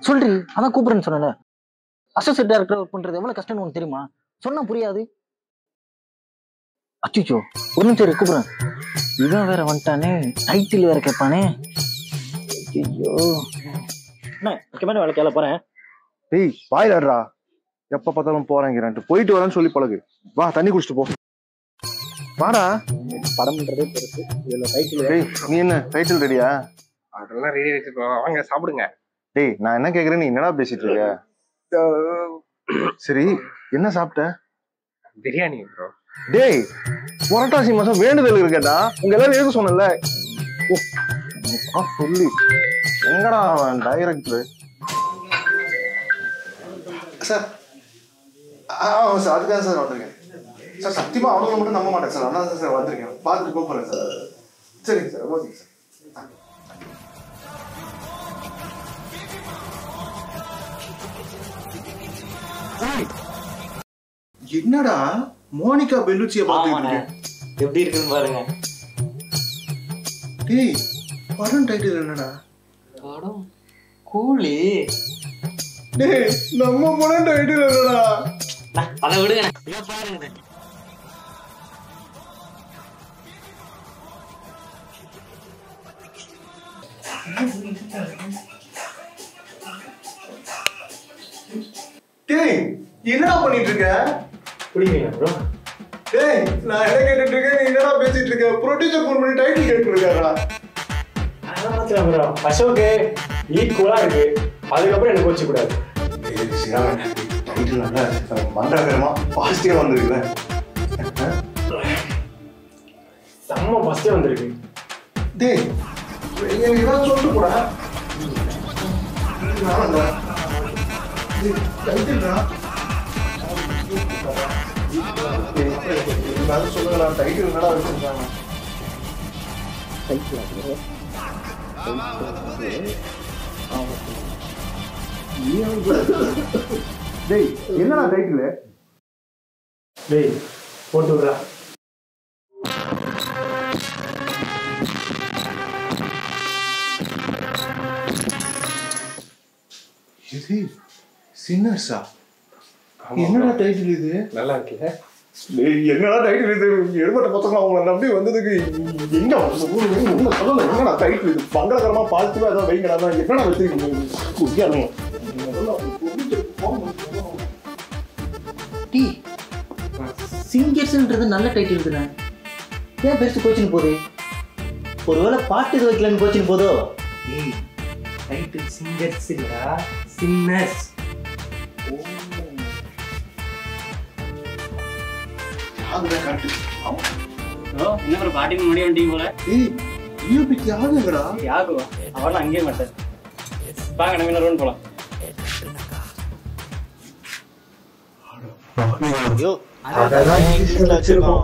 சொல்றி, அதான் கூப்பிடுறேன்னு சொன்னல. Associate director work பண்றது எவ்வளவு கஷ்டம்னு உனக்கு தெரியுமா? சொன்னா புரியாது. அச்சுச்சோ, ஒரு நிமிஷம் கூப்பிடுறேன். இவன் வேற வந்துட்டானே, டைட்டில் வேற கேட்பானே. ஐயோ, என்ன முக்கியமான வேலை கேள போறேன். டேய் வாயிலாடுறா, எப்ப பார்த்தாலும் போறேங்கிறான்ட்டு. போயிட்டு வரேன்னு சொல்லி பழகு. வா தண்ணி குடிச்சிட்டு போ. வாடா. படம் பண்றதே பெருசு, இதுல டைட்டில். டேய் நீ என்ன டைட்டில் ரெடியா? அதெல்லாம் ரெடி வச்சிருக்கோம், வாங்க சாப்பிடுங்க. டேய் நான் என்ன கேக்குறேன், நீ என்னடா பேசிட்டு இருக்க? சரி என்ன சாப்பிட்ட? பிரியாணி ப்ரோ. டேய் புரட்டாசி மாசம் வேண்டுதல் இருக்கேடா, உங்க எல்லாரும் எதுக்கு சொன்னல? சொல்லி எங்கடா அவன் டைரக்டர்? சார் சார் அதுக்காக சார் வந்திருக்கேன் சார். சத்தியமா அவங்களை மட்டும் நம்ப மாட்டேன் சார், அதான் சார் வந்திருக்கேன். பார்த்துட்டு போறேன் சார். சரிங்க சார், ஓகேங்க சார். என்னடா மோனிகா பெல்லுச்சிய பாத்துட்டு எப்படி இருக்குன்னு பாருங்க. டேய் படம் டைட்டில் என்னடா? படம் கூலி. டேய் நம்ம படம் டைட்டில் என்னடா? அதை விடுங்க, பாருங்க. டேய் என்னடா பண்ணிட்டு இருக்க? புரியுங்க ப்ரோ. டேய் நான் என்ன கேட்டுட்டு இருக்கேன், நீ என்னடா பேசிட்டு இருக்க? ப்ரொடியூசர் ஃபோன் பண்ணி டைட்டில் கேட்டு இருக்காரா? அதான் ப்ரோ, அசோக்கு ஈக்குவலா இருக்கு, அதுக்கப்புறம் எனக்கு கோச்சு கூடாது. டைட்டில் நல்லா மண்டகரமா பாசிட்டிவா வந்திருக்குல்ல? செம்ம ஃபர்ஸ்டே வந்திருக்கு. டேய் எனக்கு ஏதாவது சொல்லிட்டு போடா. டைட்டில்டா சொல்லுங்களா, டைட்டில் என்னடா வச்சிருக்காங்க? டேய் என்னடா டைட்டில்? டேய் போட்டு விடுறா. இது சின்னர்ஸா? என்னடா டைட்டில் இது? நல்லா இருக்குல்ல? என்னடா டைட்டில் இது? எடுபட்ட பசங்க அவங்கள நம்பி வந்ததுக்கு எங்க சொல்லல. என்னடா டைட்டில் இது? மங்களகரமா பாசிட்டிவா ஏதாவது வைங்கடா. என்னடா வச்சிருக்கீங்க? சிங்கர்ஸ்ன்றது நல்ல டைட்டில் இருக்குதான், ஏன் பெருசு கோச்சின்னு போகுது? ஒருவேளை பாட்டு இது வைக்கலன்னு கோச்சின்னு போதோ? ஏய் டைட்டில் சிங்கர்ஸ் இல்லடா, சின்னர்ஸ். இன்னும் ஒரு பாட்டுக்கு முன்னாடி வண்டிங்க போல. தியாகுங்கடா. தியாகுவா? அவெல்லாம் அங்கேயே மாட்டேன். வாங்க நம்ம இன்னொரு போலாம். அதான் வச்சிருக்கோம்.